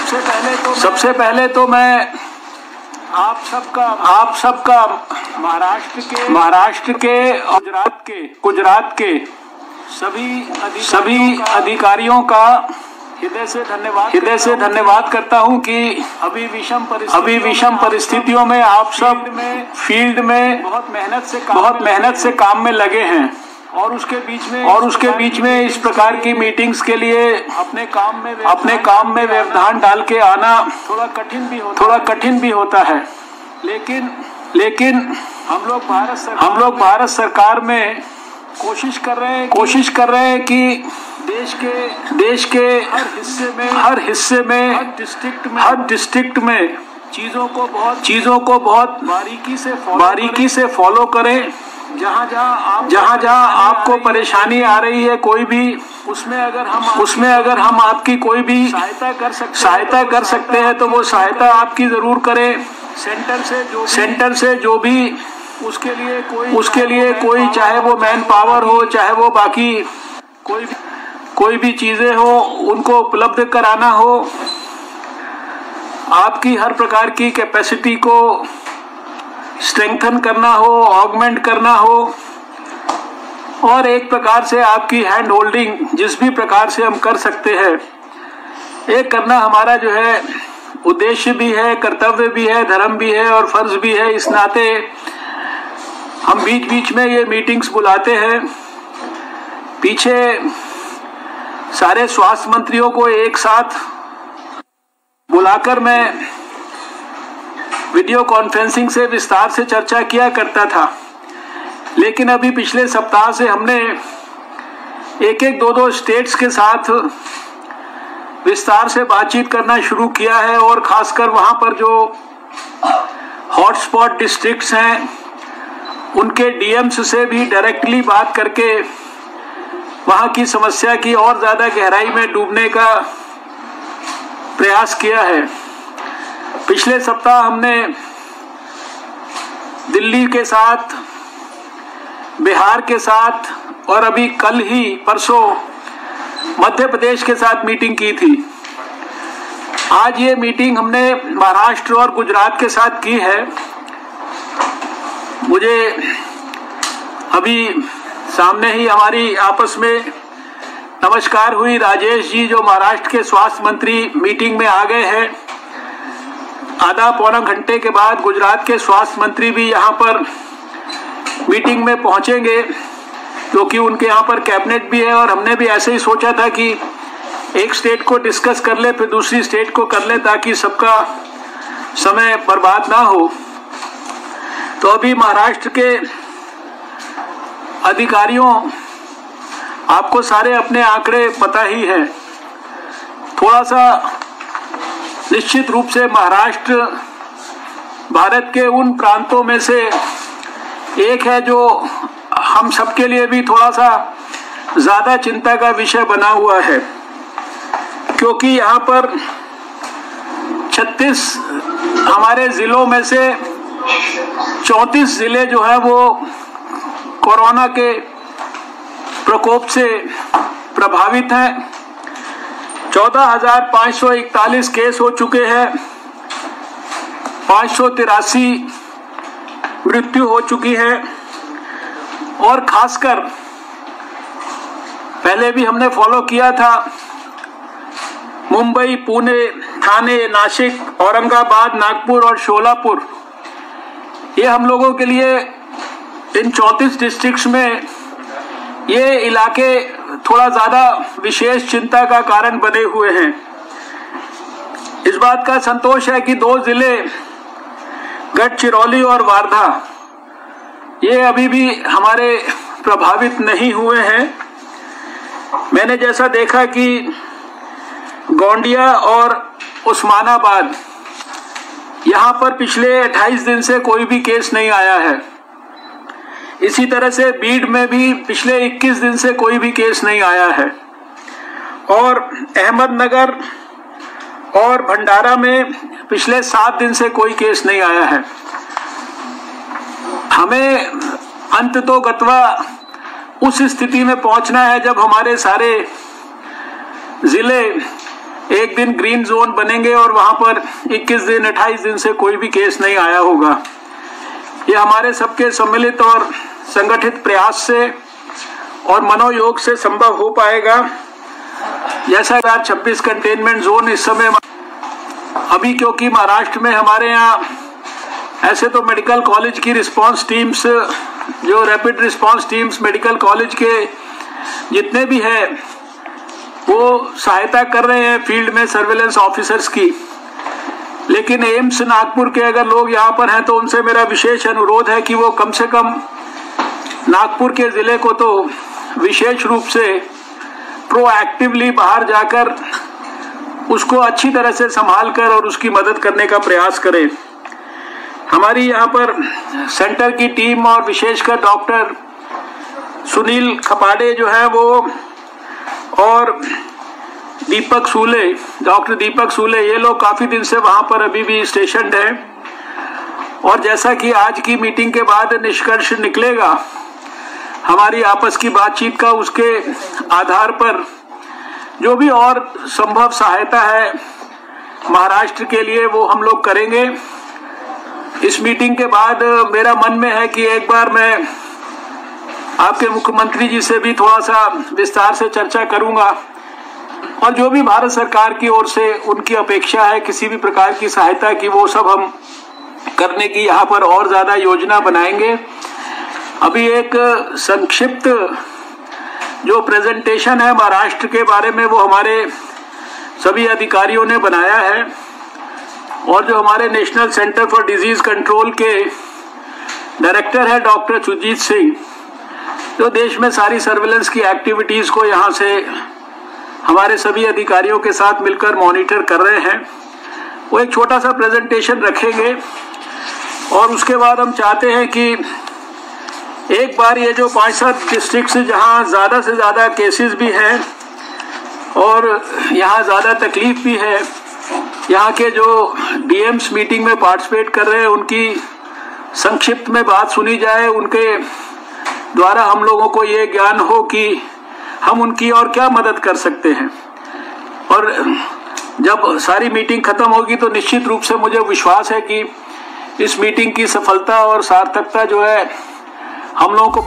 सबसे पहले तो मैं आप सबका महाराष्ट्र के गुजरात के सभी अधिकारियों का हृदय से धन्यवाद करता हूं कि अभी विषम परिस्थितियों में आप सब फील्ड में बहुत मेहनत से काम में लगे हैं और उसके बीच में इस प्रकार की मीटिंग्स के लिए अपने काम में व्यवधान डाल के आना थोड़ा कठिन भी होता है। लेकिन हम लोग भारत सरकार में कोशिश कर रहे हैं कि देश के हर हिस्से में हर डिस्ट्रिक्ट में चीजों को बहुत बारीकी से फॉलो करें। जहाँ आपको परेशानी आ रही है कोई भी उसमें अगर हम आपकी कोई भी सहायता कर सकते हैं तो वो सहायता आपकी जरूर करें। सेंटर से जो भी उसके लिए कोई चाहे वो मैन पावर हो चाहे वो बाकी कोई भी चीजें हो उनको उपलब्ध कराना हो, आपकी हर प्रकार की कैपेसिटी को स्ट्रेंथन करना हो, ऑगमेंट करना हो और एक प्रकार से आपकी हैंड होल्डिंग जिस भी प्रकार से हम कर सकते हैं एक करना हमारा जो है उद्देश्य भी है, कर्तव्य भी है, धर्म भी है और फर्ज भी है। इस नाते हम बीच में ये मीटिंग्स बुलाते हैं। पीछे सारे स्वास्थ्य मंत्रियों को एक साथ बुलाकर मैं वीडियो कॉन्फ्रेंसिंग से विस्तार से चर्चा किया करता था, लेकिन अभी पिछले सप्ताह से हमने एक दो स्टेट्स के साथ विस्तार से बातचीत करना शुरू किया है और खासकर वहां पर जो हॉटस्पॉट डिस्ट्रिक्ट्स हैं उनके डीएम्स से भी डायरेक्टली बात करके वहां की समस्या की और ज्यादा गहराई में डूबने का प्रयास किया है। पिछले सप्ताह हमने दिल्ली के साथ, बिहार के साथ और अभी कल ही परसों मध्य प्रदेश के साथ मीटिंग की थी। आज ये मीटिंग हमने महाराष्ट्र और गुजरात के साथ की है। मुझे अभी सामने ही हमारी आपस में नमस्कार हुई। राजेश जी जो महाराष्ट्र के स्वास्थ्य मंत्री मीटिंग में आ गए हैं। आधा पौना घंटे के बाद गुजरात के स्वास्थ्य मंत्री भी यहाँ पर मीटिंग में पहुंचेंगे क्योंकि उनके यहाँ पर कैबिनेट भी है और हमने भी ऐसे ही सोचा था कि एक स्टेट को डिस्कस कर ले फिर दूसरी स्टेट को कर ले ताकि सबका समय बर्बाद ना हो। तो अभी महाराष्ट्र के अधिकारियों आपको सारे अपने आंकड़े पता ही है। थोड़ा सा निश्चित रूप से महाराष्ट्र भारत के उन प्रांतों में से एक है जो हम सबके लिए भी थोड़ा सा ज्यादा चिंता का विषय बना हुआ है, क्योंकि यहाँ पर 36 हमारे जिलों में से 34 जिले जो है वो कोरोना के प्रकोप से प्रभावित हैं। 14,541 केस हो चुके हैं, 583 मृत्यु हो चुकी है और खासकर पहले भी हमने फॉलो किया था मुंबई, पुणे, ठाणे, नासिक, औरंगाबाद, नागपुर और शोलापुर, ये हम लोगों के लिए इन 34 डिस्ट्रिक्ट्स में ये इलाके थोड़ा ज्यादा विशेष चिंता का कारण बने हुए हैं। इस बात का संतोष है कि 2 जिले गढ़चिरौली और वार्धा ये अभी भी हमारे प्रभावित नहीं हुए हैं। मैंने जैसा देखा कि गोंडिया और उस्मानाबाद यहाँ पर पिछले 28 दिन से कोई भी केस नहीं आया है। इसी तरह से बीड में भी पिछले 21 दिन से कोई भी केस नहीं आया है और अहमदनगर और भंडारा में पिछले 7 दिन से कोई केस नहीं आया है। हमें अंततोगत्वा उस स्थिति में पहुंचना है जब हमारे सारे जिले एक दिन ग्रीन जोन बनेंगे और वहां पर 21 दिन 28 दिन से कोई भी केस नहीं आया होगा। ये हमारे सबके सम्मिलित और संगठित प्रयास से और मनोयोग से संभव हो पाएगा। जैसा 2026 कंटेनमेंट जोन इस समय अभी, क्योंकि महाराष्ट्र में हमारे यहाँ ऐसे तो मेडिकल कॉलेज की रिस्पांस टीम्स, जो rapid response teams medical college के जितने भी है वो सहायता कर रहे हैं फील्ड में सर्वेलेंस ऑफिसर्स की, लेकिन एम्स नागपुर के अगर लोग यहाँ पर हैं तो उनसे मेरा विशेष अनुरोध है कि वो कम से कम नागपुर के जिले को तो विशेष रूप से प्रोएक्टिवली बाहर जाकर उसको अच्छी तरह से संभाल कर और उसकी मदद करने का प्रयास करें। हमारी यहाँ पर सेंटर की टीम और विशेषकर डॉक्टर सुनील खपाड़े जो है वो और दीपक सूले, डॉक्टर दीपक सूले, ये लोग काफी दिन से वहां पर अभी भी स्टेशन्ड हैं। और जैसा कि आज की मीटिंग के बाद निष्कर्ष निकलेगा हमारी आपस की बातचीत का, उसके आधार पर जो भी और संभव सहायता है महाराष्ट्र के लिए वो हम लोग करेंगे। इस मीटिंग के बाद मेरा मन में है कि एक बार मैं आपके मुख्यमंत्री जी से भी थोड़ा सा विस्तार से चर्चा करूंगा और जो भी भारत सरकार की ओर से उनकी अपेक्षा है किसी भी प्रकार की सहायता की, वो सब हम करने की यहाँ पर और ज्यादा योजना बनाएंगे। अभी एक संक्षिप्त जो प्रेजेंटेशन है महाराष्ट्र के बारे में वो हमारे सभी अधिकारियों ने बनाया है और जो हमारे national centre for disease control के डायरेक्टर है डॉक्टर सुजीत सिंह, जो देश में सारी सर्वेलेंस की एक्टिविटीज को यहाँ से हमारे सभी अधिकारियों के साथ मिलकर मॉनिटर कर रहे हैं, वो एक छोटा सा प्रेजेंटेशन रखेंगे। और उसके बाद हम चाहते हैं कि एक बार ये जो 5-7 डिस्ट्रिक्ट जहाँ ज़्यादा से ज़्यादा केसेस भी हैं और यहाँ ज़्यादा तकलीफ भी है, यहाँ के जो डीएम्स मीटिंग में पार्टिसिपेट कर रहे हैं उनकी संक्षिप्त में बात सुनी जाए, उनके द्वारा हम लोगों को ये ज्ञान हो कि हम उनकी और क्या मदद कर सकते हैं। और जब सारी मीटिंग खत्म होगी तो निश्चित रूप से मुझे विश्वास है कि इस मीटिंग की सफलता और सार्थकता जो है हम लोगों को